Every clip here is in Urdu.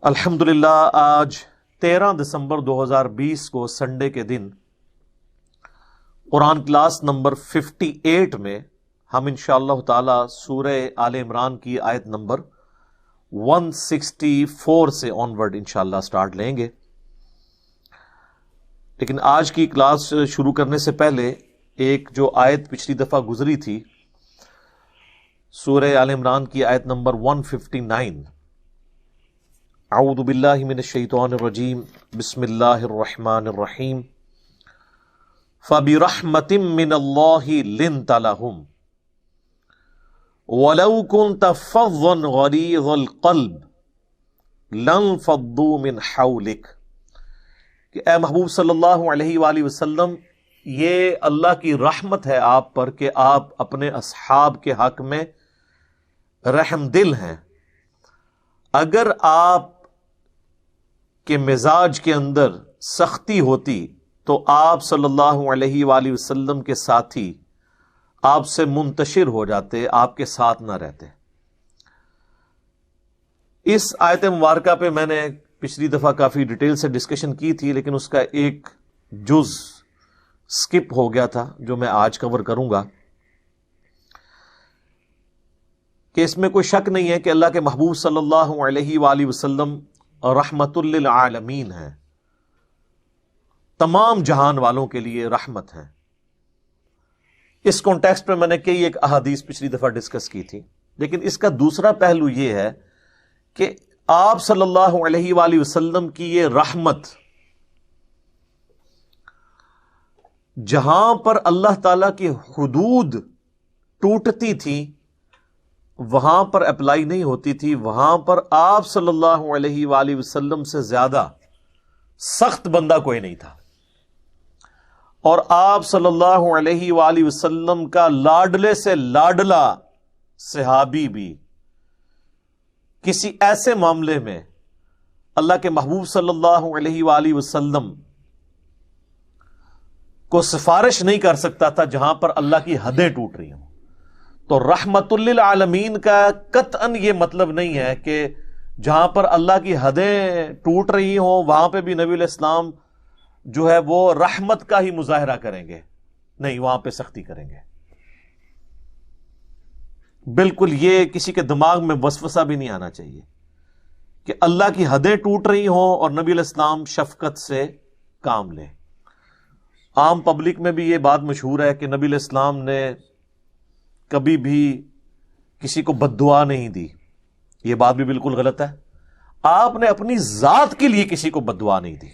الحمدللہ آج 13 دسمبر 2020 کو سنڈے کے دن قرآن کلاس نمبر 58 میں ہم انشاءاللہ تعالی سورہ آل عمران کی آیت نمبر 164 سے آنورڈ انشاءاللہ سٹارٹ لیں گے. لیکن آج کی کلاس شروع کرنے سے پہلے ایک جو آیت پچھلی دفعہ گزری تھی سورہ آل عمران کی آیت نمبر 159، اعوذ باللہ من الشیطان الرجیم، بسم اللہ الرحمن الرحیم، فَبِرَحْمَةٍ مِّنَ اللَّهِ لِنْتَ لَهُمْ وَلَوْ كُنْتَ فَظًّا غَلِيظَ الْقَلْبِ لَانفَضُّوا مِنْ حَوْلِكَ کہ اے محبوب صلی اللہ علیہ وآلہ وسلم، یہ اللہ کی رحمت ہے آپ پر کہ آپ اپنے اصحاب کے حق میں رحم دل ہیں. اگر آپ کے مزاج کے اندر سختی ہوتی تو آپ صلی اللہ علیہ وآلہ وسلم کے ساتھی آپ سے منتشر ہو جاتے، آپ کے ساتھ نہ رہتے. اس آیت مبارکہ پہ میں نے پچھلی دفعہ کافی ڈیٹیل سے ڈسکشن کی تھی، لیکن اس کا ایک جز سکپ ہو گیا تھا جو میں آج کور کروں گا کہ اس میں کوئی شک نہیں ہے کہ اللہ کے محبوب صلی اللہ علیہ وآلہ وسلم رحمت للعالمین ہیں، تمام جہان والوں کے لیے رحمت ہیں. اس کانٹیکسٹ میں نے کئی ایک احادیث پچھلی دفعہ ڈسکس کی تھی، لیکن اس کا دوسرا پہلو یہ ہے کہ آپ صلی اللہ علیہ وآلہ وسلم کی یہ رحمت جہاں پر اللہ تعالی کی حدود ٹوٹتی تھی وہاں پر اپلائی نہیں ہوتی تھی، وہاں پر آپ صلی اللہ علیہ وآلہ وسلم سے زیادہ سخت بندہ کوئی نہیں تھا. اور آپ صلی اللہ علیہ وآلہ وسلم کا لاڈلے سے لاڈلا صحابی بھی کسی ایسے معاملے میں اللہ کے محبوب صلی اللہ علیہ وآلہ وسلم کو سفارش نہیں کر سکتا تھا جہاں پر اللہ کی حدیں ٹوٹ رہی ہوں. تو رحمت للعالمین کا قطعاً یہ مطلب نہیں ہے کہ جہاں پر اللہ کی حدیں ٹوٹ رہی ہوں وہاں پہ بھی نبی علیہ السلام جو ہے وہ رحمت کا ہی مظاہرہ کریں گے، نہیں، وہاں پہ سختی کریں گے. بالکل یہ کسی کے دماغ میں وسوسہ بھی نہیں آنا چاہیے کہ اللہ کی حدیں ٹوٹ رہی ہوں اور نبی علیہ السلام شفقت سے کام لیں. عام پبلک میں بھی یہ بات مشہور ہے کہ نبی علیہ السلام نے کبھی بھی کسی کو بد دعا نہیں دی. یہ بات بھی بالکل غلط ہے. آپ نے اپنی ذات کے لیے کسی کو بد دعا نہیں دی.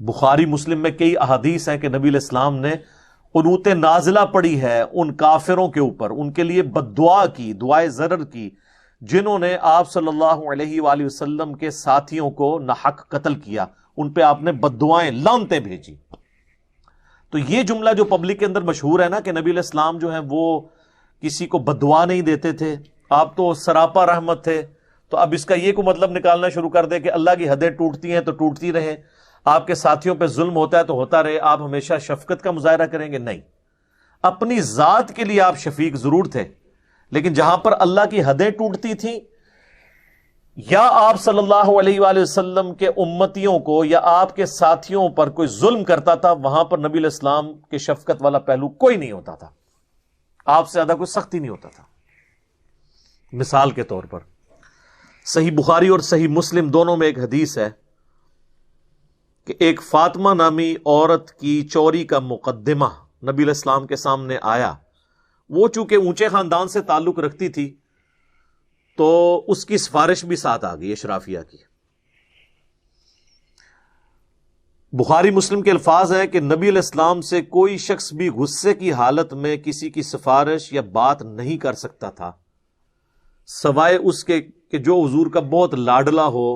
بخاری مسلم میں کئی احادیث ہیں کہ نبی علیہ السلام نے قنوت نازلہ پڑھی ہے ان کافروں کے اوپر، ان کے لیے بد دعا کی، دعائے ضرر کی، جنہوں نے آپ صلی اللہ علیہ وآلہ وسلم کے ساتھیوں کو ناحق قتل کیا. ان پہ آپ نے بد دعائیں، لعنتیں بھیجی. تو یہ جملہ جو پبلک کے اندر مشہور ہے نا کہ نبی علیہ السلام جو ہیں وہ کسی کو بد دعا نہیں دیتے تھے، آپ تو سراپا رحمت تھے، تو اب اس کا یہ کو مطلب نکالنا شروع کر دے کہ اللہ کی حدیں ٹوٹتی ہیں تو ٹوٹتی رہیں، آپ کے ساتھیوں پہ ظلم ہوتا ہے تو ہوتا رہے، آپ ہمیشہ شفقت کا مظاہرہ کریں گے. نہیں، اپنی ذات کے لیے آپ شفیق ضرور تھے، لیکن جہاں پر اللہ کی حدیں ٹوٹتی تھیں یا آپ صلی اللہ علیہ وآلہ وسلم کے امتیوں کو یا آپ کے ساتھیوں پر کوئی ظلم کرتا تھا، وہاں پر نبی علیہ السلام کے شفقت والا پہلو کوئی نہیں ہوتا تھا، آپ سے زیادہ کوئی سختی نہیں ہوتا تھا. مثال کے طور پر صحیح بخاری اور صحیح مسلم دونوں میں ایک حدیث ہے کہ ایک فاطمہ نامی عورت کی چوری کا مقدمہ نبی علیہ السلام کے سامنے آیا. وہ چونکہ اونچے خاندان سے تعلق رکھتی تھی تو اس کی سفارش بھی ساتھ آ گئی اشرافیہ کی. بخاری مسلم کے الفاظ ہیں کہ نبی علیہ السلام سے کوئی شخص بھی غصے کی حالت میں کسی کی سفارش یا بات نہیں کر سکتا تھا سوائے اس کے کہ جو حضور کا بہت لاڈلا ہو،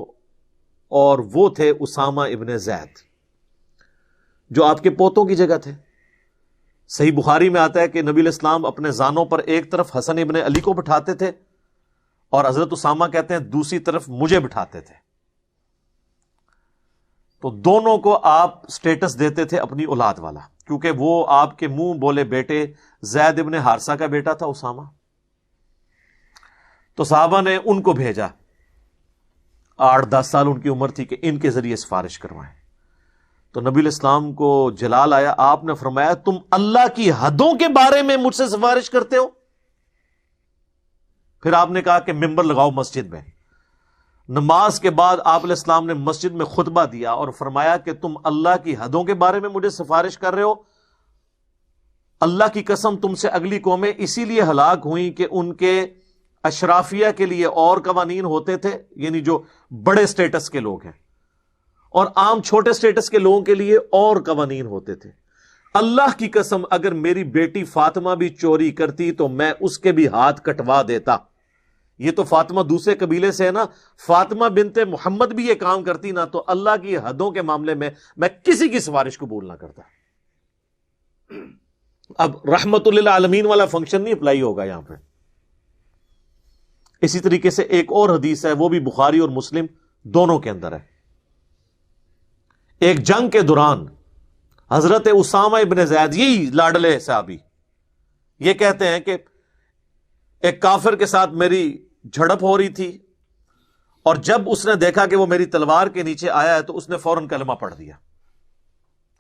اور وہ تھے اسامہ ابن زید جو آپ کے پوتوں کی جگہ تھے. صحیح بخاری میں آتا ہے کہ نبی علیہ السلام اپنے زانوں پر ایک طرف حسن ابن علی کو بٹھاتے تھے اور حضرت اسامہ کہتے ہیں دوسری طرف مجھے بٹھاتے تھے. تو دونوں کو آپ سٹیٹس دیتے تھے اپنی اولاد والا، کیونکہ وہ آپ کے منہ بولے بیٹے زید ابن حارثہ کا بیٹا تھا اسامہ. تو صحابہ نے ان کو بھیجا، 8-10 سال ان کی عمر تھی، کہ ان کے ذریعے سفارش کروائیں. تو نبی علیہ السلام کو جلال آیا. آپ نے فرمایا تم اللہ کی حدوں کے بارے میں مجھ سے سفارش کرتے ہو؟ پھر آپ نے کہا کہ ممبر لگاؤ مسجد میں. نماز کے بعد آپ علیہ السلام نے مسجد میں خطبہ دیا اور فرمایا کہ تم اللہ کی حدوں کے بارے میں مجھے سفارش کر رہے ہو. اللہ کی قسم تم سے اگلی قومیں اسی لیے ہلاک ہوئیں کہ ان کے اشرافیہ کے لیے اور قوانین ہوتے تھے، یعنی جو بڑے سٹیٹس کے لوگ ہیں، اور عام چھوٹے سٹیٹس کے لوگوں کے لیے اور قوانین ہوتے تھے. اللہ کی قسم اگر میری بیٹی فاطمہ بھی چوری کرتی تو میں اس کے بھی ہاتھ کٹوا دیتا. یہ تو فاطمہ دوسرے قبیلے سے ہے نا، فاطمہ بنت محمد بھی یہ کام کرتی نا، تو اللہ کی حدوں کے معاملے میں میں کسی کی سفارش قبول نہ کرتا. اب رحمت للعالمین والا فنکشن نہیں اپلائی ہوگا یہاں پہ. اسی طریقے سے ایک اور حدیث ہے، وہ بھی بخاری اور مسلم دونوں کے اندر ہے. ایک جنگ کے دوران حضرت اسامہ ابن زید، یہی لاڈلے صحابی، یہ کہتے ہیں کہ ایک کافر کے ساتھ میری جھڑپ ہو رہی تھی، اور جب اس نے دیکھا کہ وہ میری تلوار کے نیچے آیا ہے تو اس نے فوراً کلمہ پڑھ دیا.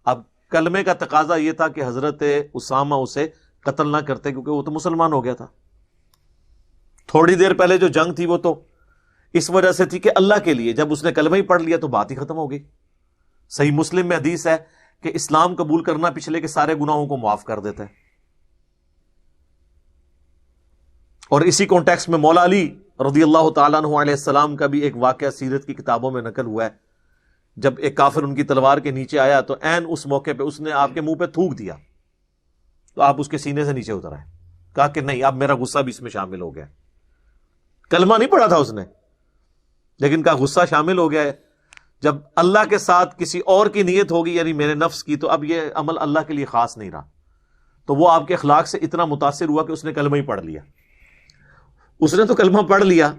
اب کلمے کا تقاضا یہ تھا کہ حضرت اسامہ اسے قتل نہ کرتے، کیونکہ وہ تو مسلمان ہو گیا تھا. تھوڑی دیر پہلے جو جنگ تھی وہ تو اس وجہ سے تھی کہ اللہ کے لیے، جب اس نے کلمہ ہی پڑھ لیا تو بات ہی ختم ہو گئی. صحیح مسلم میں حدیث ہے کہ اسلام قبول کرنا پچھلے کے سارے گناہوں کو معاف کر دیتا ہے. اور اسی کانٹیکس میں مولا علی رضی اللہ تعالیٰ عنہ علیہ السلام کا بھی ایک واقعہ سیرت کی کتابوں میں نقل ہوا ہے. جب ایک کافر ان کی تلوار کے نیچے آیا تو عین اس موقع پہ اس نے آپ کے منہ پہ تھوک دیا، تو آپ اس کے سینے سے نیچے اتر آئے. کہا کہ نہیں، اب میرا غصہ بھی اس میں شامل ہو گیا. کلمہ نہیں پڑھا تھا اس نے، لیکن کہا غصہ شامل ہو گیا ہے. جب اللہ کے ساتھ کسی اور کی نیت ہوگی، یعنی میرے نفس کی، تو اب یہ عمل اللہ کے لیے خاص نہیں رہا. تو وہ آپ کے اخلاق سے اتنا متاثر ہوا کہ اس نے کلمہ ہی پڑھ لیا. اس نے تو کلمہ پڑھ لیا،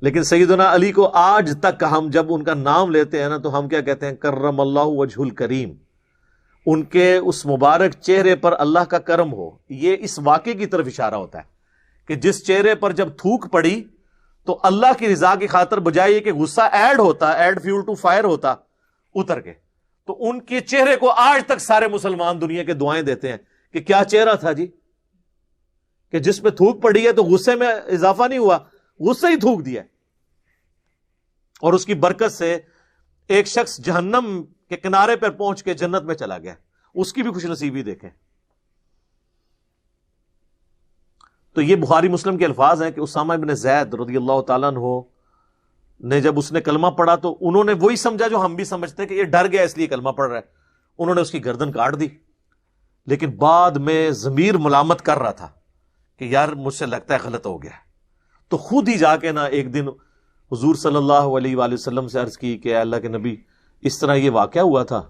لیکن سیدنا علی کو آج تک ہم جب ان کا نام لیتے ہیں نا تو ہم کیا کہتے ہیں؟ کرم اللہ وجہ الکریم. ان کے اس مبارک چہرے پر اللہ کا کرم ہو. یہ اس واقعے کی طرف اشارہ ہوتا ہے کہ جس چہرے پر جب تھوک پڑی تو اللہ کی رضا کی خاطر بجائے یہ کہ غصہ ایڈ ہوتا، ایڈ فیول ٹو فائر ہوتا اتر کے، تو ان کے چہرے کو آج تک سارے مسلمان دنیا کے دعائیں دیتے ہیں کہ کیا چہرہ تھا جی، کہ جس پہ تھوک پڑی ہے تو غصے میں اضافہ نہیں ہوا، غصہ ہی تھوک دیا. اور اس کی برکت سے ایک شخص جہنم کے کنارے پر پہنچ کے جنت میں چلا گیا. اس کی بھی خوش نصیبی دیکھیں. تو یہ بخاری مسلم کے الفاظ ہیں کہ اسامہ ابن زید رضی اللہ تعالیٰ عنہ نے جب اس نے کلمہ پڑھا تو انہوں نے وہی سمجھا جو ہم بھی سمجھتے کہ یہ ڈر گیا اس لیے کلمہ پڑھ رہا ہے. انہوں نے اس کی گردن کاٹ دی، لیکن بعد میں ضمیر ملامت کر رہا تھا کہ یار مجھ سے لگتا ہے غلط ہو گیا. تو خود ہی جا کے نا ایک دن حضور صلی اللہ علیہ وآلہ وسلم سے عرض کی کہ اے اللہ کے نبی، اس طرح یہ واقعہ ہوا تھا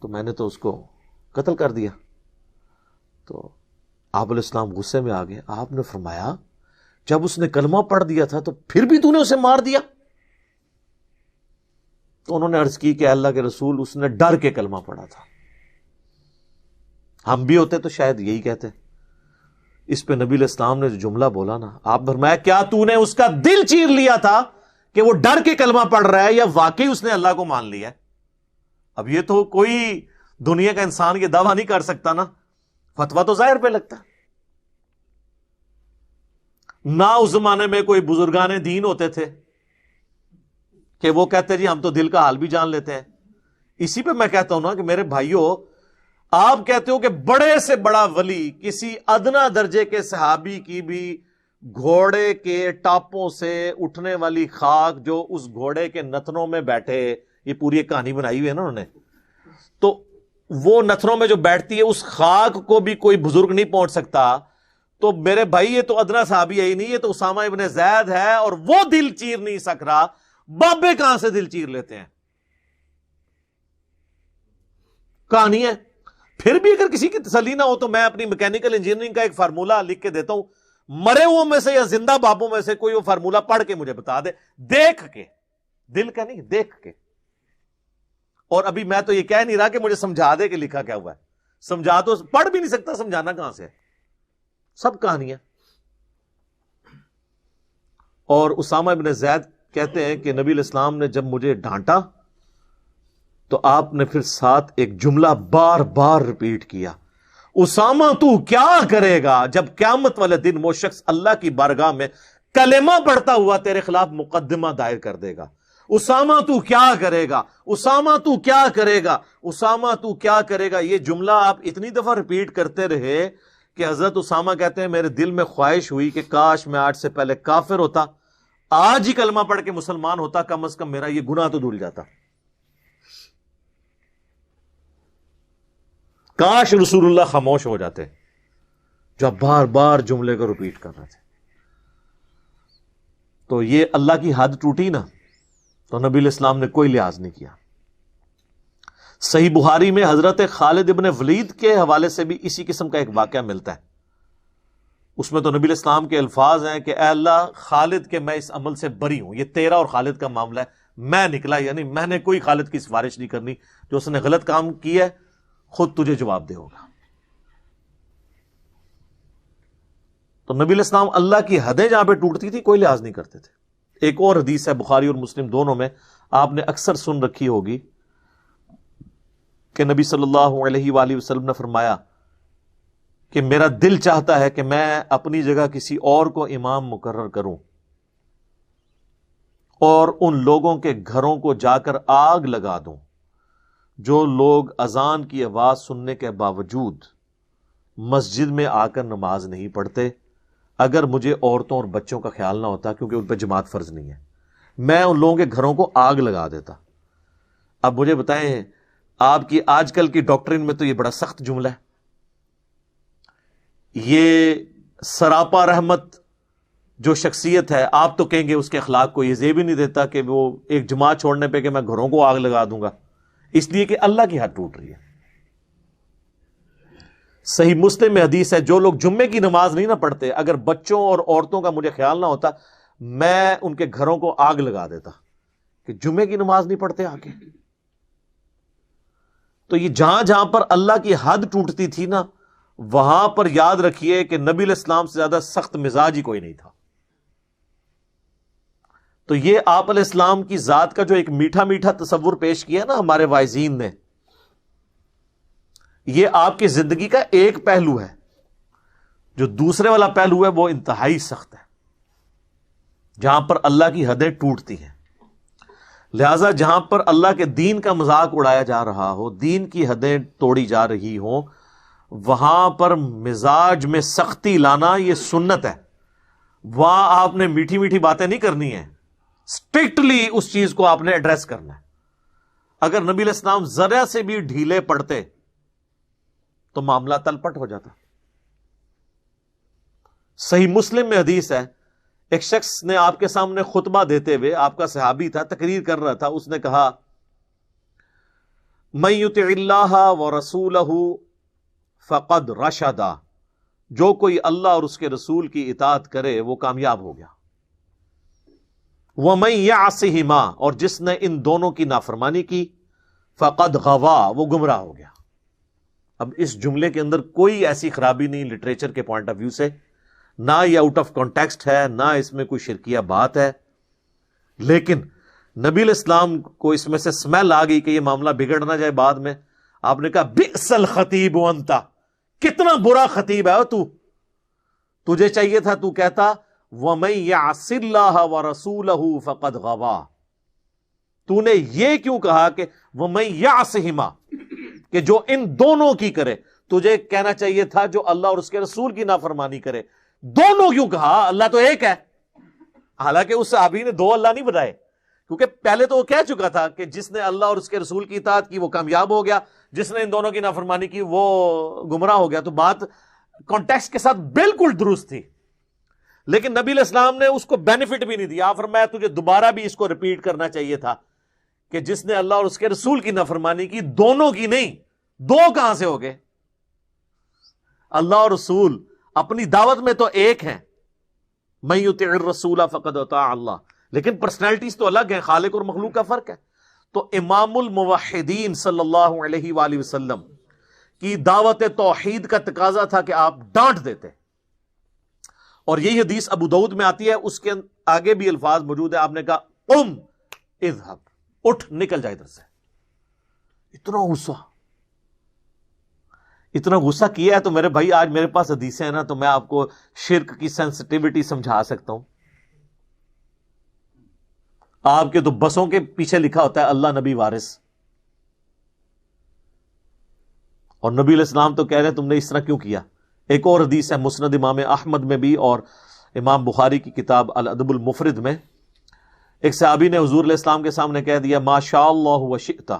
تو میں نے تو اس کو قتل کر دیا. تو آپ علیہ السلام غصے میں آ گئے. آپ نے فرمایا جب اس نے کلمہ پڑھ دیا تھا تو پھر بھی تو نے اسے مار دیا؟ تو انہوں نے عرض کی کہ اللہ کے رسول، اس نے ڈر کے کلمہ پڑھا تھا. ہم بھی ہوتے تو شاید یہی کہتے. اس پہ نبی علیہ السلام نے جو جملہ بولا نا، آپ فرمایا کیا تو نے اس کا دل چیر لیا تھا کہ وہ ڈر کے کلمہ پڑھ رہا ہے یا واقعی اس نے اللہ کو مان لیا ہے؟ اب یہ تو کوئی دنیا کا انسان یہ دعویٰ نہیں کر سکتا نا، فتویٰ تو ظاہر پہ لگتا. نہ اس زمانے میں کوئی بزرگان دین ہوتے تھے کہ وہ کہتے جی ہم تو دل کا حال بھی جان لیتے ہیں. اسی پہ میں کہتا ہوں نا کہ میرے بھائیوں، آپ کہتے ہو کہ بڑے سے بڑا ولی کسی ادنا درجے کے صحابی کی بھی گھوڑے کے ٹاپوں سے اٹھنے والی خاک جو اس گھوڑے کے نتنوں میں بیٹھے، یہ پوری ایک کہانی بنائی ہوئی ہے نا انہوں نے، تو وہ نتنوں میں جو بیٹھتی ہے اس خاک کو بھی کوئی بزرگ نہیں پہنچ سکتا. تو میرے بھائی یہ تو ادنا صحابی ہے ہی نہیں، یہ تو اسامہ ابن زید ہے، اور وہ دل چیر نہیں سک رہا. بابے کہاں سے دل چیر لیتے ہیں؟ کہانی ہے. پھر بھی اگر کسی کی تسلی نہ ہو تو میں اپنی میکینیکل انجینئرنگ کا ایک فارمولہ لکھ کے دیتا ہوں. مرے ہوئے میں سے یا زندہ بابوں میں سے کوئی وہ فارمولہ پڑھ کے مجھے بتا دے، دیکھ کے، دل کا نہیں، دیکھ کے. اور ابھی میں تو یہ کہہ نہیں رہا کہ مجھے سمجھا دے کہ لکھا کیا ہوا ہے. سمجھا تو پڑھ بھی نہیں سکتا، سمجھانا کہاں سے ہے؟ سب کہانیاں. اور اسامہ ابن زید کہتے ہیں کہ نبی علیہ السلام نے جب مجھے ڈانٹا تو آپ نے پھر ساتھ ایک جملہ بار بار ریپیٹ کیا، اسامہ تو کیا کرے گا جب قیامت والے دن وہ شخص اللہ کی بارگاہ میں کلمہ پڑھتا ہوا تیرے خلاف مقدمہ دائر کر دے گا، اسامہ تو کیا کرے گا، اسامہ تو کیا کرے گا، اسامہ تو کیا کرے گا۔ یہ جملہ آپ اتنی دفعہ ریپیٹ کرتے رہے کہ حضرت اسامہ کہتے ہیں میرے دل میں خواہش ہوئی کہ کاش میں آج سے پہلے کافر ہوتا، آج ہی کلمہ پڑھ کے مسلمان ہوتا، کم از کم میرا یہ گناہ تو دھل جاتا۔ کاش رسول اللہ خاموش ہو جاتے جو بار بار جملے کو ریپیٹ کر رہے تھے۔ تو یہ اللہ کی حد ٹوٹی نا تو نبی علیہ السلام نے کوئی لحاظ نہیں کیا۔ صحیح بخاری میں حضرت خالد ابن ولید کے حوالے سے بھی اسی قسم کا ایک واقعہ ملتا ہے۔ اس میں تو نبی علیہ السلام کے الفاظ ہیں کہ اے اللہ خالد کے میں اس عمل سے بری ہوں، یہ تیرا اور خالد کا معاملہ ہے، میں نکلا، یعنی میں نے کوئی خالد کی سفارش نہیں کرنی، جو اس نے غلط کام کیا ہے خود تجھے جواب دے ہوگا۔ تو نبی علیہ السلام اللہ کی حدیں جہاں پہ ٹوٹتی تھی کوئی لحاظ نہیں کرتے تھے۔ ایک اور حدیث ہے بخاری اور مسلم دونوں میں، آپ نے اکثر سن رکھی ہوگی کہ نبی صلی اللہ علیہ وآلہ وسلم نے فرمایا کہ میرا دل چاہتا ہے کہ میں اپنی جگہ کسی اور کو امام مقرر کروں اور ان لوگوں کے گھروں کو جا کر آگ لگا دوں جو لوگ اذان کی آواز سننے کے باوجود مسجد میں آ کر نماز نہیں پڑھتے، اگر مجھے عورتوں اور بچوں کا خیال نہ ہوتا کیونکہ ان پہ جماعت فرض نہیں ہے، میں ان لوگوں کے گھروں کو آگ لگا دیتا۔ اب مجھے بتائیں آپ کی آج کل کی ڈاکٹرین میں تو یہ بڑا سخت جملہ ہے، یہ سراپا رحمت جو شخصیت ہے آپ تو کہیں گے اس کے اخلاق کو یہ زیب بھی نہیں دیتا کہ وہ ایک جماعت چھوڑنے پہ کہ میں گھروں کو آگ لگا دوں گا، اس لیے کہ اللہ کی حد ٹوٹ رہی ہے۔ صحیح مسلم میں حدیث ہے جو لوگ جمعے کی نماز نہیں نہ پڑھتے، اگر بچوں اور عورتوں کا مجھے خیال نہ ہوتا میں ان کے گھروں کو آگ لگا دیتا، کہ جمعے کی نماز نہیں پڑھتے آ کے۔ تو یہ جہاں جہاں پر اللہ کی حد ٹوٹتی تھی نا وہاں پر یاد رکھیے کہ نبی علیہ السلام سے زیادہ سخت مزاج ہی کوئی نہیں تھا۔ تو یہ آپ علیہ السلام کی ذات کا جو ایک میٹھا میٹھا تصور پیش کیا نا ہمارے واعظین نے، یہ آپ کی زندگی کا ایک پہلو ہے، جو دوسرے والا پہلو ہے وہ انتہائی سخت ہے، جہاں پر اللہ کی حدیں ٹوٹتی ہیں۔ لہذا جہاں پر اللہ کے دین کا مذاق اڑایا جا رہا ہو، دین کی حدیں توڑی جا رہی ہوں، وہاں پر مزاج میں سختی لانا یہ سنت ہے۔ وہاں آپ نے میٹھی میٹھی باتیں نہیں کرنی ہیں، اسٹرکٹلی اس چیز کو آپ نے ایڈریس کرنا ہے۔ اگر نبی علیہ السلام ذرا سے بھی ڈھیلے پڑتے تو معاملہ تلپٹ ہو جاتا۔ صحیح مسلم میں حدیث ہے، ایک شخص نے آپ کے سامنے خطبہ دیتے ہوئے، آپ کا صحابی تھا، تقریر کر رہا تھا، اس نے کہا من یطع اللہ ورسولہ فقد رشدا، جو کوئی اللہ اور اس کے رسول کی اطاعت کرے وہ کامیاب ہو گیا۔ ومن یعصہما، اور جس نے ان دونوں کی نافرمانی کی، فقد غوا، وہ گمراہ ہو گیا۔ اب اس جملے کے اندر کوئی ایسی خرابی نہیں لٹریچر کے پوائنٹ آف ویو سے، نہ یہ آؤٹ آف کانٹیکسٹ ہے، نہ اس میں کوئی شرکیہ بات ہے، لیکن نبی علیہ السلام کو اس میں سے سمیل آ گئی کہ یہ معاملہ بگڑ نہ جائے بعد میں۔ آپ نے کہا بئس الخطیب انت، کتنا برا خطیب ہے تو، تجھے چاہیے تھا تو کہتا وَمَن يَعْصِ اللَّهَ وَرَسُولَهُ فَقَدْ غَوَا، تو نے یہ کیوں کہا کہ وَمَن يَعْصِهِمَا، کہ جو ان دونوں کی کرے؟ تجھے کہنا چاہیے تھا جو اللہ اور اس کے رسول کی نافرمانی کرے۔ دونوں کیوں کہا؟ اللہ تو ایک ہے۔ حالانکہ اس صحابی نے دو اللہ نہیں بتائے، کیونکہ پہلے تو وہ کہہ چکا تھا کہ جس نے اللہ اور اس کے رسول کی اطاعت کی وہ کامیاب ہو گیا، جس نے ان دونوں کی نافرمانی کی وہ گمراہ ہو گیا۔ تو بات کانٹیکسٹ کے ساتھ بالکل درست تھی، لیکن نبی علیہ السلام نے اس کو بینیفٹ بھی نہیں دیا۔ فرمایا تجھے دوبارہ بھی اس کو ریپیٹ کرنا چاہیے تھا کہ جس نے اللہ اور اس کے رسول کی نافرمانی کی، دونوں کی نہیں۔ دو کہاں سے ہو گئے؟ اللہ اور رسول اپنی دعوت میں تو ایک ہیں، من یطع الرسول فقد اطاع اللہ، لیکن پرسنالٹیز تو الگ ہیں، خالق اور مخلوق کا فرق ہے۔ تو امام الموحدین صلی اللہ علیہ وآلہ وسلم کی دعوت توحید کا تقاضا تھا کہ آپ ڈانٹ دیتے، اور یہی حدیث ابو داؤد میں آتی ہے، اس کے آگے بھی الفاظ موجود ہے، آپ نے کہا قم اذهب، اٹھ نکل جائے ادھر سے. اتنا غصہ کیا ہے. تو میرے بھائی آج میرے پاس حدیثیں ہیں نا، تو میں آپ کو شرک کی سینسٹیوٹی سمجھا سکتا ہوں. آپ کے تو بسوں کے پیچھے لکھا ہوتا ہے اللہ نبی وارث، اور نبی علیہ السلام تو کہہ رہے ہیں تم نے اس طرح کیوں کیا. ایک اور حدیث ہے مسند امام احمد میں بھی اور امام بخاری کی کتاب الادب المفرد میں، ایک صحابی نے حضور علیہ السلام کے سامنے کہہ دیا ما شاء اللہ و شئت،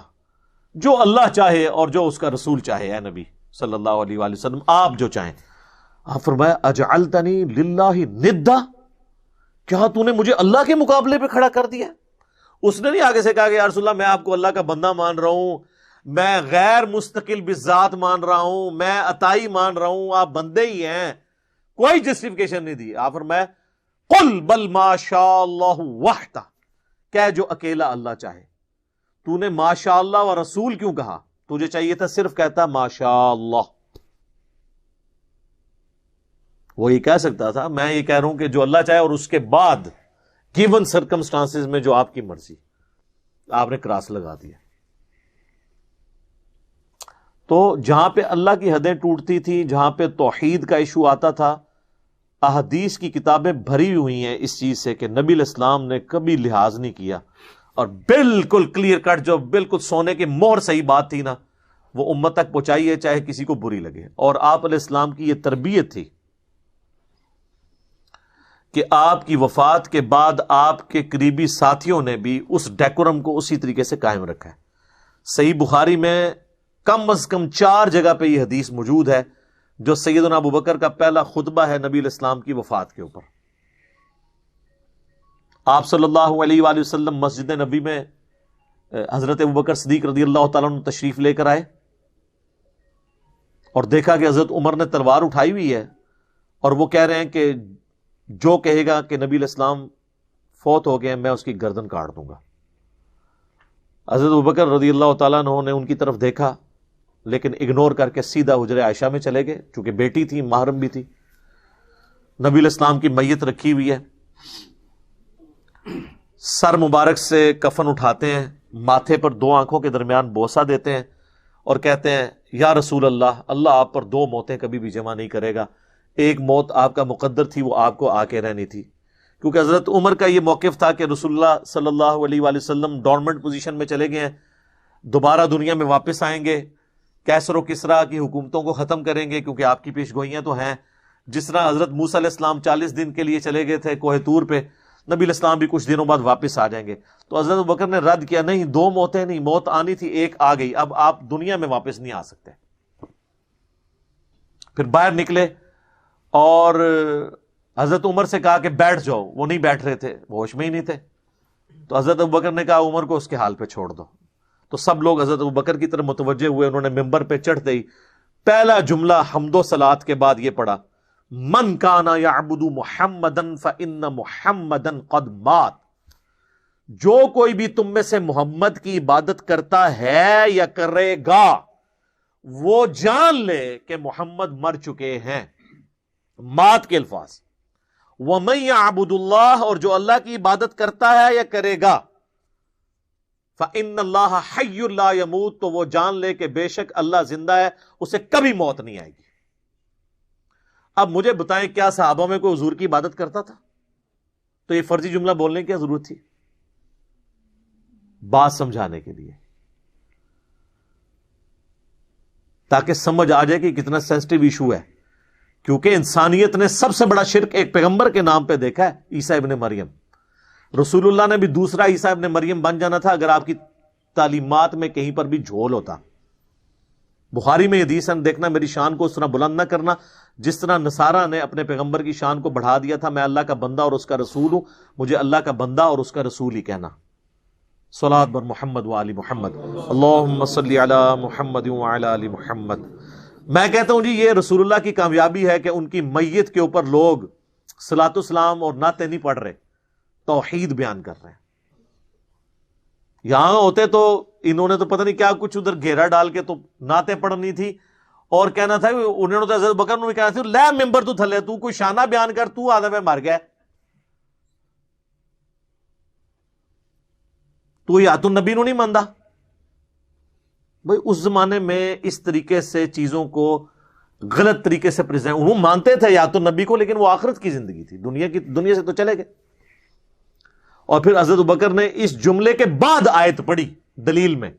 جو اللہ چاہے اور جو اس کا رسول چاہے، اے نبی صلی اللہ علیہ وآلہ وسلم آپ جو چاہیں. آپ فرمایا اجعلتنی للہ ندا، کیا تو نے مجھے اللہ کے مقابلے پہ کھڑا کر دیا؟ اس نے نہیں آگے سے کہا کہ یا رسول اللہ میں آپ کو اللہ کا بندہ مان رہا ہوں، میں غیر مستقل بذات مان رہا ہوں، میں عطائی مان رہا ہوں، آپ بندے ہی ہیں. کوئی جسٹیفیکیشن نہیں دی. آپ فرمایا قل بل ما شاء اللہ وحدہ، کہ جو اکیلا اللہ چاہے. تو نے ما شاء اللہ و رسول کیوں کہا؟ تجھے چاہیے تھا صرف کہتا ما شاء اللہ. وہ یہ کہہ سکتا تھا میں یہ کہہ رہا ہوں کہ جو اللہ چاہے، اور اس کے بعد گیون سرکمسٹانسز میں جو آپ کی مرضی. آپ نے کراس لگا دیا. تو جہاں پہ اللہ کی حدیں ٹوٹتی تھی، جہاں پہ توحید کا ایشو آتا تھا، احادیث کی کتابیں بھری ہوئی ہیں اس چیز سے کہ نبی علیہ السلام نے کبھی لحاظ نہیں کیا، اور بالکل کلیئر کٹ جو بالکل سونے کے مہر صحیح بات تھی نا، وہ امت تک پہنچائی ہے چاہے کسی کو بری لگے. اور آپ علیہ السلام کی یہ تربیت تھی کہ آپ کی وفات کے بعد آپ کے قریبی ساتھیوں نے بھی اس ڈیکورم کو اسی طریقے سے قائم رکھا ہے. صحیح بخاری میں کم از کم 4 جگہ پہ یہ حدیث موجود ہے جو سیدنا ابو بکر کا پہلا خطبہ ہے نبی علیہ السلام کی وفات کے اوپر. آپ صلی اللہ علیہ وآلہ وسلم مسجد نبی میں حضرت ابو بکر صدیق رضی اللہ تعالیٰ عنہ تشریف لے کر آئے، اور دیکھا کہ حضرت عمر نے تلوار اٹھائی ہوئی ہے، اور وہ کہہ رہے ہیں کہ جو کہے گا کہ نبی علیہ السلام فوت ہو گئے میں اس کی گردن کاٹ دوں گا. حضرت ابو بکر رضی اللہ تعالیٰ عنہ نے ان کی طرف دیکھا، لیکن اگنور کر کے سیدھا حجرہ عائشہ میں چلے گئے، چونکہ بیٹی تھی، محرم بھی تھی. نبی علیہ السلام کی میت رکھی ہوئی ہے، سر مبارک سے کفن اٹھاتے ہیں، ماتھے پر 2 آنکھوں کے درمیان بوسہ دیتے ہیں، اور کہتے ہیں یا رسول اللہ، اللہ آپ پر 2 موتیں کبھی بھی جمع نہیں کرے گا. ایک موت آپ کا مقدر تھی، وہ آپ کو آ کے رہنی تھی. کیونکہ حضرت عمر کا یہ موقف تھا کہ رسول اللہ صلی اللہ علیہ وآلہ وسلم ڈورمنٹ پوزیشن میں چلے گئے ہیں، دوبارہ دنیا میں واپس آئیں گے، کیسر و کسرا کی حکومتوں کو ختم کریں گے، کیونکہ آپ کی پیش گوئیاں تو ہیں. جس طرح حضرت موسیٰ علیہ السلام 40 دن کے لیے چلے گئے تھے کوہ طور پہ، نبی علیہ السلام بھی کچھ دنوں بعد واپس آ جائیں گے. تو حضرت ابوبکر نے رد کیا، نہیں 2 موتیں نہیں، موت آنی تھی، ایک آ گئی، اب آپ دنیا میں واپس نہیں آ سکتے. پھر باہر نکلے اور حضرت عمر سے کہا کہ بیٹھ جاؤ، وہ نہیں بیٹھ رہے تھے، وہ ہوش میں ہی نہیں تھے. تو حضرت ابوبکر نے کہا عمر کو اس کے حال پہ چھوڑ دو. تو سب لوگ حضرت ابوبکر کی طرف متوجہ ہوئے. انہوں نے ممبر پہ چڑھتے ہی پہلا جملہ حمد و صلات کے بعد یہ پڑھا، من کان یعبد محمدا فإن محمدا قد مات. جو کوئی بھی تم میں سے محمد کی عبادت کرتا ہے یا کرے گا، وہ جان لے کہ محمد مر چکے ہیں. مات کے الفاظ. وَمَن يَعْبُدُ اللَّهَ، اور جو اللہ کی عبادت کرتا ہے یا کرے گا، فَإِنَّ اللَّهَ حَيٌّ لَا يَمُوتُ، تو وہ جان لے کہ بے شک اللہ زندہ ہے، اسے کبھی موت نہیں آئے گی. اب مجھے بتائیں کیا صحابہ میں کوئی حضور کی عبادت کرتا تھا؟ تو یہ فرضی جملہ بولنے کی کیا ضرورت تھی؟ بات سمجھانے کے لیے، تاکہ سمجھ آ جائے کہ کتنا سینسٹیو ایشو ہے. کیونکہ انسانیت نے سب سے بڑا شرک ایک پیغمبر کے نام پہ دیکھا ہے، عیسیٰ ابن مریم. رسول اللہ نے بھی دوسرا عیسیٰ ابن مریم بن جانا تھا اگر آپ کی تعلیمات میں کہیں پر بھی جھول ہوتا. بخاری میں یہ حدیث ہے، دیکھنا میری شان کو اس طرح بلند نہ کرنا جس طرح نصارہ نے اپنے پیغمبر کی شان کو بڑھا دیا تھا. میں اللہ کا بندہ اور اس کا رسول ہوں، مجھے اللہ کا بندہ اور اس کا رسول ہی کہنا. صلاۃ بر محمد و آل محمد، اللہم صلی علی محمد و علی آل محمد. میں کہتا ہوں جی یہ رسول اللہ کی کامیابی ہے کہ ان کی میت کے اوپر لوگ صلاۃ السلام اور نعتیں نہیں پڑھ رہے، توحید بیان کر رہے ہیں. یہاں ہوتے تو انہوں نے تو پتہ نہیں کیا کچھ ادھر گھیرا ڈال کے تو نعتیں پڑھنی تھی اور کہنا تھا انہوں نے تو حضرت بکر نے کہنا تھا لے ممبر تو تھلے تو کوئی شانہ بیان کر تو آدھا میں مر گیا تو یات النبی نو نہیں ماندا. بھائی اس زمانے میں اس طریقے سے چیزوں کو غلط طریقے سے پریزنٹ، وہ مانتے تھے یات النبی کو لیکن وہ آخرت کی زندگی تھی، دنیا سے تو چلے گئے. اور پھر حضرت بکر نے اس جملے کے بعد آیت پڑھی دلیل میں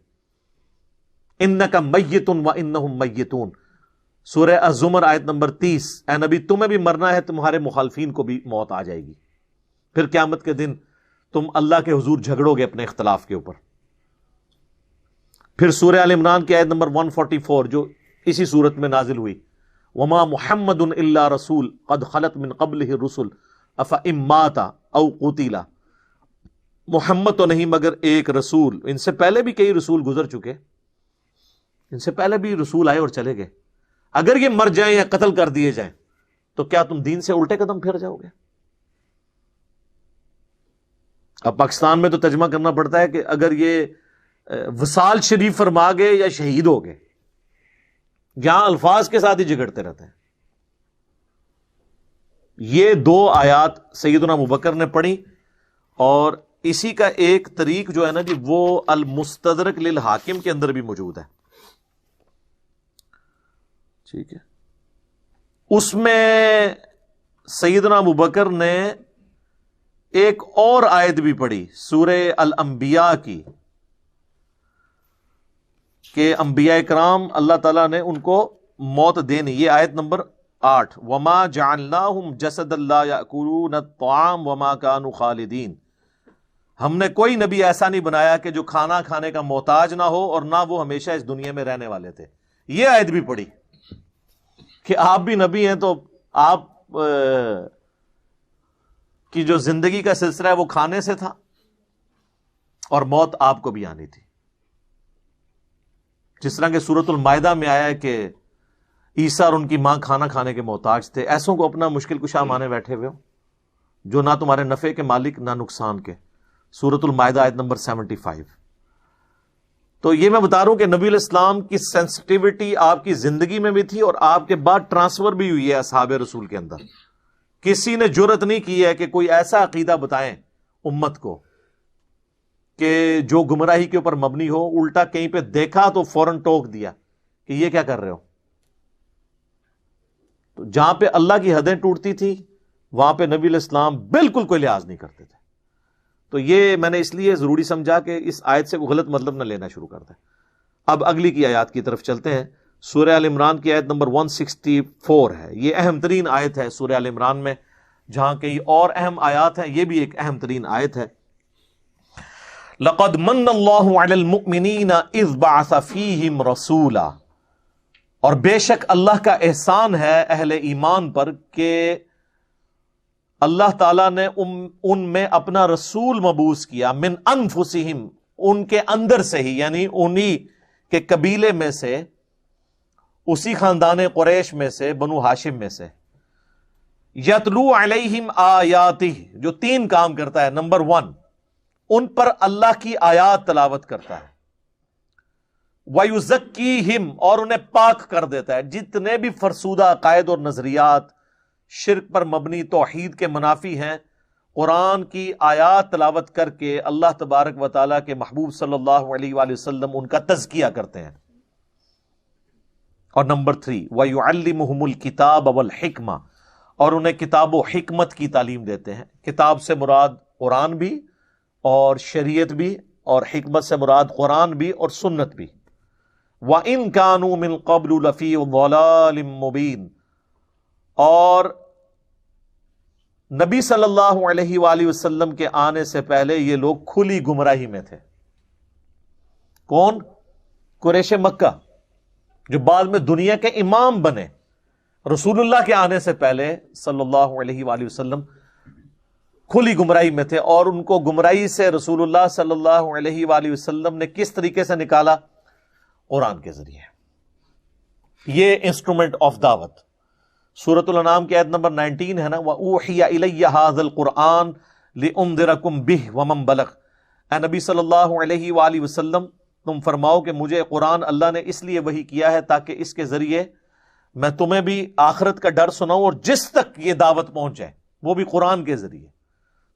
انک میت و انہم میتون، سورہ الزمر آیت نمبر 30. اے نبی تمہیں بھی مرنا ہے، تمہارے مخالفین کو بھی موت آ جائے گی، پھر قیامت کے دن تم اللہ کے حضور جھگڑو گے اپنے اختلاف کے اوپر. پھر سورہ آل عمران کی آیت نمبر 144 جو اسی صورت میں نازل ہوئی وما محمد الا رسول قد خلت من قبلہ الرسل افئن مات او قتل، محمد تو نہیں مگر ایک رسول، ان سے پہلے بھی کئی رسول گزر چکے، ان سے پہلے بھی رسول آئے اور چلے گئے، اگر یہ مر جائیں یا قتل کر دیے جائیں تو کیا تم دین سے الٹے قدم پھر جاؤ گے؟ اب پاکستان میں تو ترجمہ کرنا پڑتا ہے کہ اگر یہ وصال شریف فرما گئے یا شہید ہو گئے، یہاں الفاظ کے ساتھ ہی جھگڑتے رہتے ہیں. یہ 2 آیات سیدنا ابوبکر نے پڑھی، اور اسی کا ایک طریق جو ہے نا جی وہ المستدرک للحاکم کے اندر بھی موجود ہے. ٹھیک ہے، اس میں سیدنا ابوبکر نے ایک اور آیت بھی پڑھی سورہ الانبیاء کی کہ انبیاء کرام اللہ تعالیٰ نے ان کو موت دینی. یہ آیت نمبر 8 وما جعلناہم جسدا لا یأکلون الطعام وما کانوا خالدین، ہم نے کوئی نبی ایسا نہیں بنایا کہ جو کھانا کھانے کا محتاج نہ ہو اور نہ وہ ہمیشہ اس دنیا میں رہنے والے تھے. یہ آیت بھی پڑھی کہ آپ بھی نبی ہیں تو آپ کی جو زندگی کا سلسلہ ہے وہ کھانے سے تھا اور موت آپ کو بھی آنی تھی. جس طرح کہ سورۃ المائدہ میں آیا ہے کہ عیسیٰ اور ان کی ماں کھانا کھانے کے محتاج تھے، ایسوں کو اپنا مشکل کشا مانے بیٹھے ہوئے ہو جو نہ تمہارے نفع کے مالک نہ نقصان کے. سورۃ المائدہ آیت نمبر 75. تو یہ میں بتا رہا ہوں کہ نبی علیہ السلام کی سینسٹیوٹی آپ کی زندگی میں بھی تھی اور آپ کے بعد ٹرانسفر بھی ہوئی ہے اصحاب رسول کے اندر. کسی نے جرأت نہیں کی ہے کہ کوئی ایسا عقیدہ بتائیں امت کو کہ جو گمراہی کے اوپر مبنی ہو، الٹا کہیں پہ دیکھا تو فوراً ٹوک دیا کہ یہ کیا کر رہے ہو. تو جہاں پہ اللہ کی حدیں ٹوٹتی تھی وہاں پہ نبی علیہ السلام بالکل کوئی لحاظ نہیں کرتے تھے. تو یہ میں نے اس لیے ضروری سمجھا کہ اس آیت سے کوئی غلط مطلب نہ لینا شروع کر دیں. اب اگلی کی آیات کی طرف چلتے ہیں. سورہ آل عمران کی آیت نمبر 164 ہے. یہ اہم ترین آیت ہے سورہ آل عمران میں، جہاں کئی اور اہم آیات ہیں، یہ بھی ایک اہم ترین آیت ہے. لقد من اللہ علی المؤمنین اذ بعث فیہم رسولا، اور بے شک اللہ کا احسان ہے اہل ایمان پر کہ اللہ تعالیٰ نے ان میں اپنا رسول مبعوث کیا، من انفسہم، ان کے اندر سے ہی، یعنی انہی کے قبیلے میں سے، اسی خاندان قریش میں سے، بنو ہاشم میں سے. یتلو علیہم آیاتہ، جو 3 کام کرتا ہے. نمبر 1، ان پر اللہ کی آیات تلاوت کرتا ہے. وَيُزَكِّيهِمْ، اور انہیں پاک کر دیتا ہے. جتنے بھی فرسودہ عقائد اور نظریات شرک پر مبنی توحید کے منافی ہیں، قرآن کی آیات تلاوت کر کے اللہ تبارک و تعالیٰ کے محبوب صلی اللہ علیہ وآلہ وسلم ان کا تزکیہ کرتے ہیں. اور نمبر 3، وَيُعَلِّمُهُمُ الْكِتَابَ وَالْحِكْمَةَ، اور انہیں کتاب و حکمت کی تعلیم دیتے ہیں. کتاب سے مراد قرآن بھی اور شریعت بھی، اور حکمت سے مراد قرآن بھی اور سنت بھی. وَإِن كَانُوا مِن قَبْلُ لَفِي ضَلَالٍ مُبِينٍ، اور نبی صلی اللہ علیہ وآلہ وسلم کے آنے سے پہلے یہ لوگ کھلی گمراہی میں تھے. کون؟ قریش مکہ، جو بعد میں دنیا کے امام بنے. رسول اللہ کے آنے سے پہلے صلی اللہ علیہ وآلہ وسلم کھلی گمراہی میں تھے، اور ان کو گمراہی سے رسول اللہ صلی اللہ علیہ وآلہ وسلم نے کس طریقے سے نکالا؟ قرآن کے ذریعے. یہ انسٹرومنٹ آف دعوت. سورۃ الانعام کی آیت نمبر 19 ہے نا، وَأُوحِيَ إِلَيَّ هَذَا الْقُرْآنُ لِأُنذِرَكُمْ بِهِ وَمَنْ بَلَغَ. اے نبی صلی اللہ علیہ وآلہ وسلم، تم فرماؤ کہ مجھے قرآن اللہ نے اس لیے وحی کیا ہے تاکہ اس کے ذریعے میں تمہیں بھی آخرت کا ڈر سناؤں اور جس تک یہ دعوت پہنچے وہ بھی قرآن کے ذریعے.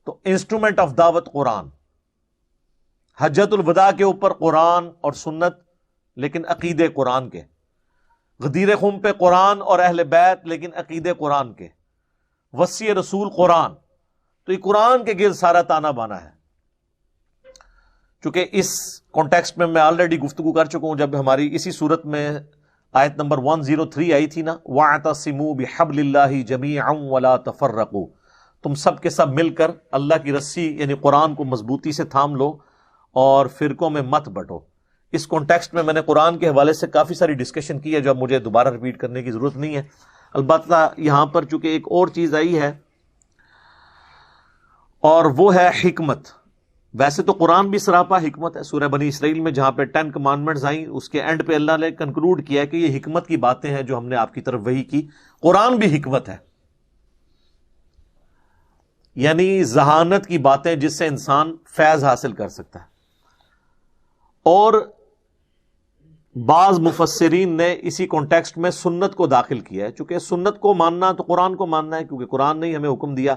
تو انسٹرومنٹ آف دعوت قرآن. حجت الوداع کے اوپر قرآن اور سنت لیکن عقیدے قرآن کے. غدیر خم پہ قرآن اور اہل بیت لیکن عقیدے قرآن کے. وصی رسول قرآن. تو یہ قرآن کے گرد سارا تانا بانا ہے. چونکہ اس کانٹیکسٹ میں آلریڈی گفتگو کر چکا ہوں جب ہماری اسی صورت میں آیت نمبر 103 آئی تھی نا، وَاعْتَصِمُوا بِحَبْلِ اللَّهِ جَمِيعًا وَلَا تَفَرَّقُوا، تم سب کے سب مل کر اللہ کی رسی یعنی قرآن کو مضبوطی سے تھام لو اور فرقوں میں مت بٹو. اس کانٹیکسٹ میں میں نے قرآن کے حوالے سے کافی ساری ڈسکشن کی ہے جو اب مجھے دوبارہ ریپیٹ کرنے کی ضرورت نہیں ہے. البتہ یہاں پر چونکہ ایک اور چیز آئی ہے اور وہ ہے حکمت. ویسے تو قرآن بھی سراپا حکمت ہے. سورہ بنی اسرائیل میں جہاں پہ 10 کمانڈمنٹس آئیں اس کے اینڈ پہ اللہ نے کنکلوڈ کیا کہ یہ حکمت کی باتیں ہیں جو ہم نے آپ کی طرف وحی کی. قرآن بھی حکمت ہے، یعنی ذہانت کی باتیں جس سے انسان فیض حاصل کر سکتا ہے. اور بعض مفسرین نے اسی کانٹیکسٹ میں سنت کو داخل کیا ہے، چونکہ سنت کو ماننا تو قرآن کو ماننا ہے، کیونکہ قرآن نے ہمیں حکم دیا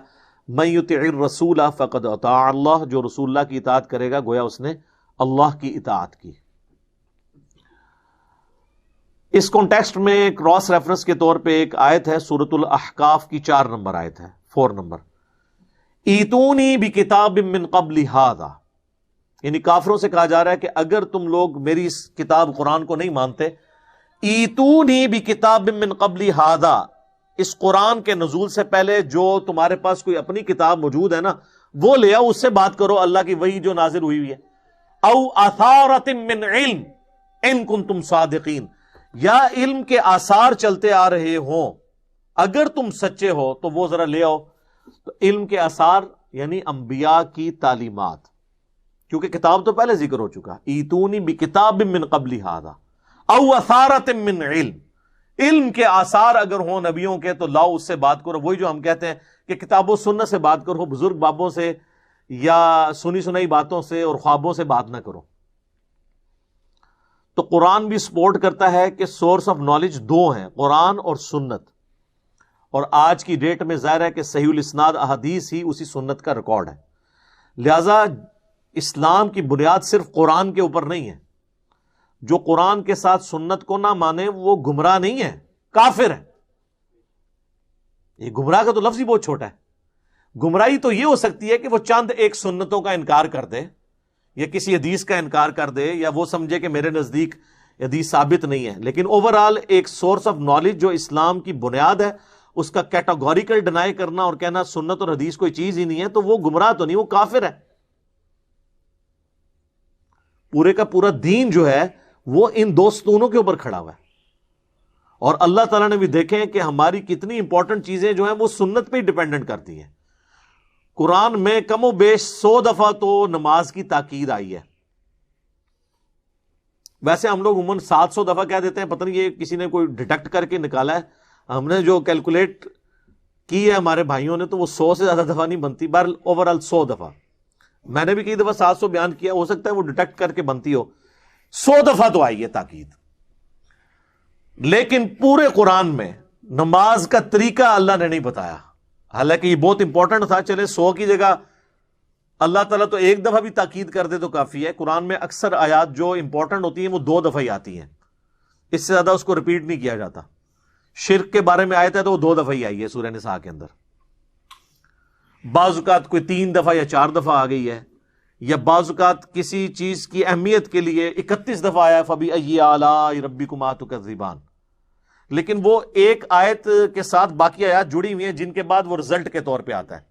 من یطع الرسول فقد اطاع اللہ، جو رسول اللہ کی اطاعت کرے گا گویا اس نے اللہ کی اطاعت کی. اس کانٹیکسٹ میں کراس ریفرنس کے طور پہ ایک آیت ہے سورۃ الاحقاف کی 4 نمبر آیت ہے، 4 نمبر. ایتونی بکتاب من قبل ھذا، یعنی کافروں سے کہا جا رہا ہے کہ اگر تم لوگ میری اس کتاب قرآن کو نہیں مانتے، ایتونی بکتاب من قبل ھذا، اس قرآن کے نزول سے پہلے جو تمہارے پاس کوئی اپنی کتاب موجود ہے نا وہ لے آؤ، اس سے بات کرو اللہ کی وحی جو نازل ہوئی ہوئی ہے. او اثارۃ من علم ان کنتم صادقین، یا علم کے آثار چلتے آ رہے ہوں اگر تم سچے ہو تو وہ ذرا لے آؤ. تو علم کے آثار یعنی انبیاء کی تعلیمات، کیونکہ کتاب تو پہلے ذکر ہو چکا. ایتونی بکتاب من قبل ھذا او اثارۃ من علم، علم کے آثار اگر ہوں نبیوں کے تو لاؤ، اس سے بات کرو. وہی جو ہم کہتے ہیں کہ کتاب و سنت سے بات کرو، بزرگ بابوں سے یا سنی سنائی باتوں سے اور خوابوں سے بات نہ کرو. تو قرآن بھی سپورٹ کرتا ہے کہ سورس آف نالج 2 ہیں، قرآن اور سنت. اور آج کی ڈیٹ میں ظاہر ہے کہ صحیح الاسناد احادیث ہی اسی سنت کا ریکارڈ ہے. لہذا اسلام کی بنیاد صرف قرآن کے اوپر نہیں ہے. جو قرآن کے ساتھ سنت کو نہ مانے وہ گمراہ نہیں ہے، کافر ہے. یہ گمراہ کا تو لفظ ہی بہت چھوٹا ہے. گمراہی تو یہ ہو سکتی ہے کہ وہ چند ایک سنتوں کا انکار کر دے یا کسی حدیث کا انکار کر دے یا وہ سمجھے کہ میرے نزدیک حدیث ثابت نہیں ہے، لیکن اوورآل ایک سورس آف نالج جو اسلام کی بنیاد ہے اس کا کیٹاگوریکل ڈینائی کرنا اور کہنا سنت اور حدیث کوئی چیز ہی نہیں ہے، تو وہ گمراہ تو نہیں، وہ کافر ہے. پورے کا پورا دین جو ہے وہ ان 2 ستونوں کے اوپر کھڑا ہوا ہے. اور اللہ تعالیٰ نے بھی دیکھیں کہ ہماری کتنی امپورٹنٹ چیزیں جو ہیں وہ سنت پہ ہی ڈیپینڈنٹ کرتی ہیں. قرآن میں کم و بیش 100 دفعہ تو نماز کی تاکید آئی ہے. ویسے ہم لوگ عموماً 700 دفعہ کہہ دیتے ہیں، پتہ نہیں یہ کسی نے کوئی ڈیٹیکٹ کر کے نکالا ہے. ہم نے جو کیلکولیٹ کی ہے ہمارے بھائیوں نے تو وہ 100 سے زیادہ دفعہ نہیں بنتی. بہرحال اوورآل 100 دفعہ. میں نے بھی کئی دفعہ 700 بیان کیا، ہو سکتا ہے وہ ڈیٹیکٹ کر کے بنتی ہو. 100 دفعہ تو آئی ہے تاکید. لیکن پورے قرآن میں نماز کا طریقہ اللہ نے نہیں بتایا، حالانکہ یہ بہت امپورٹنٹ تھا. چلے 100 کی جگہ اللہ تعالیٰ تو ایک دفعہ بھی تاکید کر دے تو کافی ہے. قرآن میں اکثر آیات جو امپورٹنٹ ہوتی ہیں وہ 2 دفعہ ہی آتی ہیں، اس سے زیادہ اس کو ریپیٹ نہیں کیا جاتا. شرک کے بارے میں آیت ہے تو وہ 2 دفعہ ہی آئی ہے سورہ نساء کے اندر. بعض اوقات کوئی 3 دفعہ یا 4 دفعہ آ گئی ہے، یا بعض اوقات کسی چیز کی اہمیت کے لیے 31 دفعہ آیا فَبِأَيِّ آلَاءِ رَبِّكُمَا تُكَذِّبَانِ. لیکن وہ ایک آیت کے ساتھ باقی آیات جڑی ہوئی ہیں جن کے بعد وہ رزلٹ کے طور پہ آتا ہے.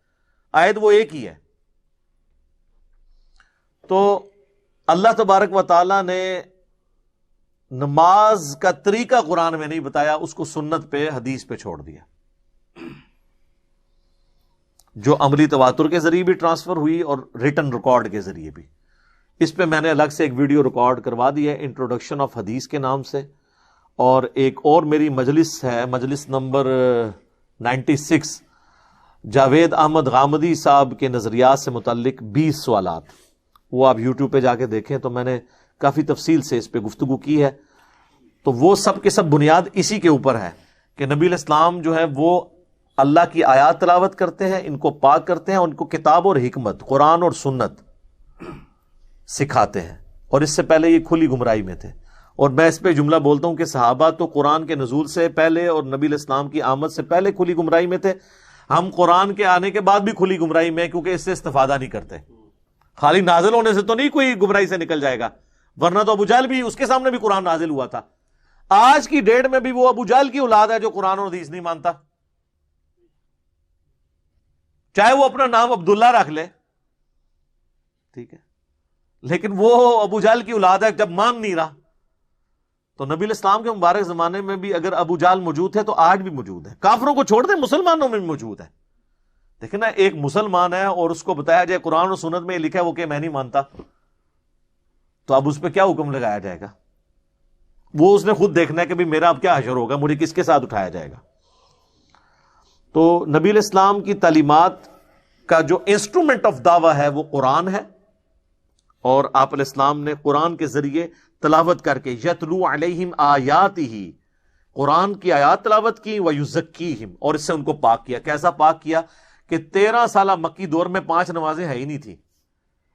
آیت وہ ایک ہی ہے. تو اللہ تبارک و تعالی نے نماز کا طریقہ قرآن میں نہیں بتایا، اس کو سنت پہ حدیث پہ چھوڑ دیا، جو عملی تواتر کے ذریعے بھی ٹرانسفر ہوئی اور ریٹن ریکارڈ کے ذریعے بھی. اس پہ میں نے الگ سے ایک ویڈیو ریکارڈ کروا دی ہے انٹروڈکشن آف حدیث کے نام سے. اور ایک اور میری مجلس ہے، مجلس نمبر 96، جاوید احمد غامدی صاحب کے نظریات سے متعلق 20 سوالات. وہ آپ یوٹیوب پہ جا کے دیکھیں تو میں نے کافی تفصیل سے اس پہ گفتگو کی ہے. تو وہ سب کے سب بنیاد اسی کے اوپر ہے کہ نبی علیہ السلام جو ہے وہ اللہ کی آیات تلاوت کرتے ہیں، ان کو پاک کرتے ہیں، ان کو کتاب اور حکمت، قرآن اور سنت سکھاتے ہیں، اور اس سے پہلے یہ کھلی گمراہی میں تھے. اور میں اس پہ جملہ بولتا ہوں کہ صحابہ تو قرآن کے نزول سے پہلے اور نبی علیہ السلام کی آمد سے پہلے کھلی گمراہی میں تھے. ہم قرآن کے آنے کے بعد بھی کھلی گمراہی میں، کیونکہ اس سے استفادہ نہیں کرتے. خالی نازل ہونے سے تو نہیں کوئی گمراہی سے نکل جائے گا، ورنہ تو ابو جہل بھی، اس کے سامنے بھی قرآن نازل ہوا تھا. آج کی ڈیٹ میں بھی وہ ابو جہل کی اولاد ہے جو قرآن اور حدیث نہیں مانتا، چاہے وہ اپنا نام عبداللہ رکھ لے، ٹھیک ہے، لیکن وہ ابو جہل کی اولاد ہے. جب مان نہیں رہا تو نبی علیہ السلام کے مبارک زمانے میں بھی اگر ابو جہل موجود ہے تو آج بھی موجود ہے. کافروں کو چھوڑ دیں، مسلمانوں میں بھی موجود ہے. دیکھیں نا، ایک مسلمان ہے اور اس کو بتایا جائے قرآن اور سنت میں یہ لکھا ہے وہ کہ میں نہیں مانتا، تو اب اس پہ کیا حکم لگایا جائے گا؟ وہ اس نے خود دیکھنا ہے کہ بھی میرا اب کیا حشر ہوگا، مجھے کس کے ساتھ اٹھایا جائے گا. تو نبی علیہ السلام کی تعلیمات کا جو انسٹرومنٹ آف دعویٰ ہے وہ قرآن ہے، اور آپ علیہ السلام نے قرآن کے ذریعے تلاوت کر کے یتلو علیہم آیاتہ، قرآن کی آیات تلاوت کی، ویزکیہم، اور اس سے ان کو پاک کیا. کیسا پاک کیا کہ 13 سالہ مکی دور میں 5 نمازیں ہے ہی نہیں تھی.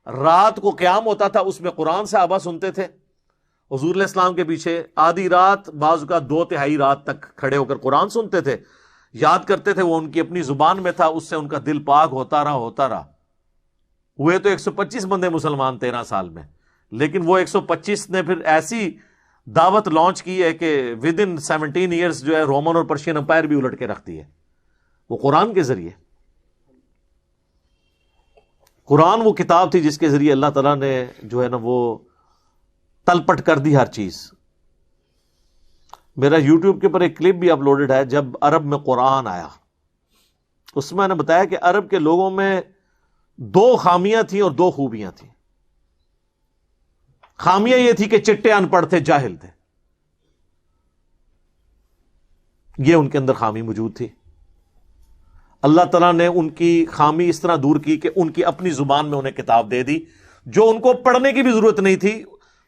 رات کو قیام ہوتا تھا، اس میں قرآن سے آبا سنتے تھے حضور علیہ السلام کے پیچھے. آدھی رات، بعض کا 2/3 رات تک کھڑے ہو کر قرآن سنتے تھے، یاد کرتے تھے. وہ ان کی اپنی زبان میں تھا، اس سے ان کا دل پاک ہوتا رہا. ہوئے تو 125 بندے مسلمان 13 سال میں، لیکن وہ 125 نے پھر ایسی دعوت لانچ کی ہے کہ ود ان 17 ایئرز جو ہے رومن اور پرشین امپائر بھی الٹ کے رکھتی ہے. وہ قرآن کے ذریعے. قرآن وہ کتاب تھی جس کے ذریعے اللہ تعالیٰ نے جو ہے نا وہ تلپٹ کر دی ہر چیز. میرا یوٹیوب کے پر ایک کلپ بھی اپلوڈڈ ہے جب عرب میں قرآن آیا. اس میں نے بتایا کہ عرب کے لوگوں میں 2 خامیاں تھیں اور 2 خوبیاں تھیں. خامیاں یہ تھی کہ چٹے ان پڑھ تھے، جاہل تھے. یہ ان کے اندر خامی موجود تھی. اللہ تعالیٰ نے ان کی خامی اس طرح دور کی کہ ان کی اپنی زبان میں انہیں کتاب دے دی جو ان کو پڑھنے کی بھی ضرورت نہیں تھی،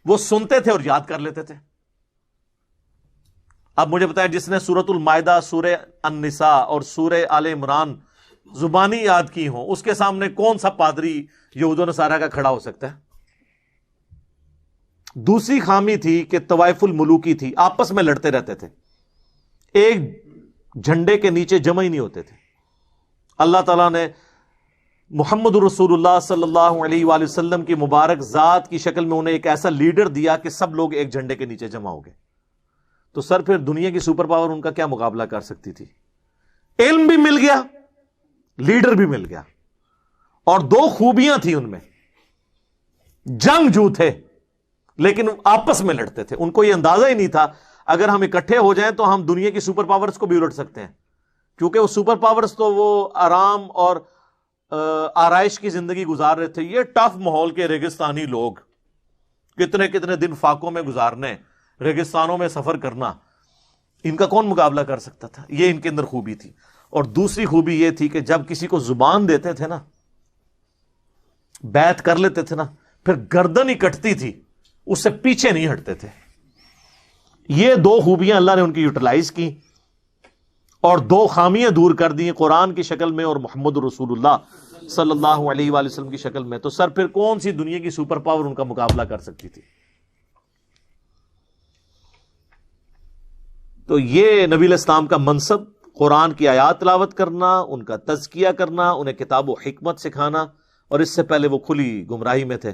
وہ سنتے تھے اور یاد کر لیتے تھے. اب مجھے بتایا جس نے سورۃ المائدہ، سورہ النساء اور سورہ آل عمران زبانی یاد کی ہوں، اس کے سامنے کون سا پادری یہود و نصارہ کا کھڑا ہو سکتا ہے؟ دوسری خامی تھی کہ طوائف الملوکی تھی، آپس میں لڑتے رہتے تھے، ایک جھنڈے کے نیچے جمع ہی نہیں ہوتے تھے. اللہ تعالیٰ نے محمد رسول اللہ صلی اللہ علیہ وآلہ وسلم کی مبارک ذات کی شکل میں انہیں ایک ایسا لیڈر دیا کہ سب لوگ ایک جھنڈے کے نیچے جمع ہو گئے. تو سر پھر دنیا کی سپر پاور ان کا کیا مقابلہ کر سکتی تھی؟ علم بھی مل گیا، لیڈر بھی مل گیا، اور 2 خوبیاں تھیں ان میں. جنگجو تھے لیکن آپس میں لڑتے تھے. ان کو یہ اندازہ ہی نہیں تھا اگر ہم اکٹھے ہو جائیں تو ہم دنیا کی سپر پاورز کو بھی الٹ سکتے ہیں، کیونکہ وہ سپر پاورز تو وہ آرام اور آرائش کی زندگی گزار رہے تھے. یہ ٹف ماحول کے ریگستانی لوگ کتنے کتنے دن فاقوں میں گزارنے، ریگستانوں میں سفر کرنا، ان کا کون مقابلہ کر سکتا تھا؟ یہ ان کے اندر خوبی تھی. اور دوسری خوبی یہ تھی کہ جب کسی کو زبان دیتے تھے نا، بیعت کر لیتے تھے نا، پھر گردن ہی کٹتی تھی، اس سے پیچھے نہیں ہٹتے تھے. یہ 2 خوبیاں اللہ نے ان کی یوٹیلائز کی اور 2 خامیاں دور کر دی قرآن کی شکل میں اور محمد رسول اللہ صلی اللہ علیہ وآلہ وسلم کی شکل میں. تو سر پھر کون سی دنیا کی سپر پاور ان کا مقابلہ کر سکتی تھی؟ تو یہ نبی علیہ السلام کا منصب، قرآن کی آیات تلاوت کرنا، ان کا تزکیہ کرنا، انہیں کتاب و حکمت سکھانا. اور اس سے پہلے وہ کھلی گمراہی میں تھے.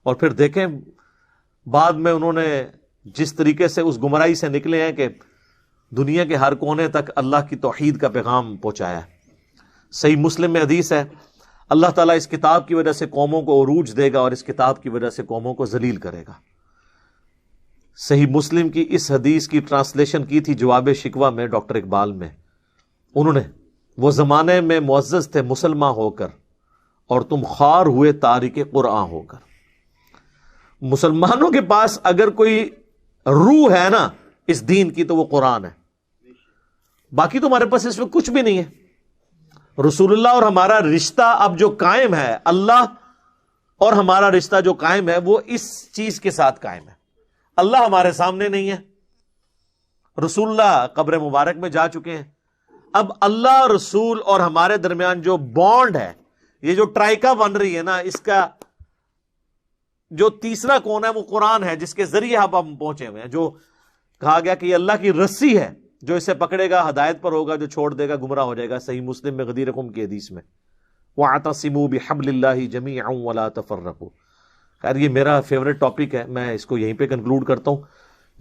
اور پھر دیکھیں بعد میں انہوں نے جس طریقے سے اس گمراہی سے نکلے ہیں کہ دنیا کے ہر کونے تک اللہ کی توحید کا پیغام پہنچایا ہے. صحیح مسلم میں حدیث ہے، اللہ تعالیٰ اس کتاب کی وجہ سے قوموں کو عروج دے گا اور اس کتاب کی وجہ سے قوموں کو ذلیل کرے گا. صحیح مسلم کی اس حدیث کی ٹرانسلیشن کی تھی جواب شکوہ میں ڈاکٹر اقبال میں. انہوں نے، وہ زمانے میں معزز تھے مسلمان ہو کر اور تم خوار ہوئے تارک قرآن ہو کر. مسلمانوں کے پاس اگر کوئی روح ہے نا اس دین کی تو وہ قرآن ہے. باقی تو ہمارے پاس اس میں کچھ بھی نہیں ہے. رسول اللہ اور ہمارا رشتہ اب جو قائم ہے، اللہ اور ہمارا رشتہ جو قائم ہے وہ اس چیز کے ساتھ قائم ہے. اللہ ہمارے سامنے نہیں ہے، رسول اللہ قبر مبارک میں جا چکے ہیں. اب اللہ رسول اور ہمارے درمیان جو بانڈ ہے، یہ جو ٹرائکا بن رہی ہے نا، اس کا جو تیسرا کون ہے وہ قرآن ہے، جس کے ذریعے ہم پہنچے ہوئے ہیں. جو کہا گیا کہ یہ اللہ کی رسی ہے، جو اسے پکڑے گا ہدایت پر ہوگا، جو چھوڑ دے گا گمراہ ہو جائے گا. صحیح مسلم میں غدیر قوم کی حدیث میں وَاعْتَصِمُوا بِحَبْلِ اللَّهِ جَمِيعًا وَلَا تَفَرَّقُوا. خیر یہ میرا فیوریٹ ٹاپک ہے، میں اس کو یہیں پہ کنکلوڈ کرتا ہوں.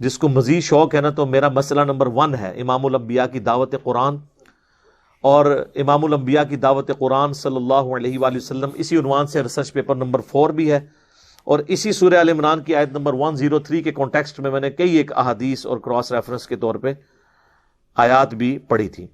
جس کو مزید شوق ہے نا، تو میرا مسئلہ نمبر 1 ہے امام الانبیاء کی دعوت قرآن، اور امام الانبیاء کی دعوت قرآن صلی اللہ علیہ وآلہ وسلم اسی عنوان سے ریسرچ پیپر نمبر 4 بھی ہے، اور اسی سورہ آل عمران کی آیت نمبر 103 کے کانٹیکسٹ میں میں نے کئی ایک احادیث اور کراس ریفرنس کے طور پہ آیات بھی پڑھی تھی.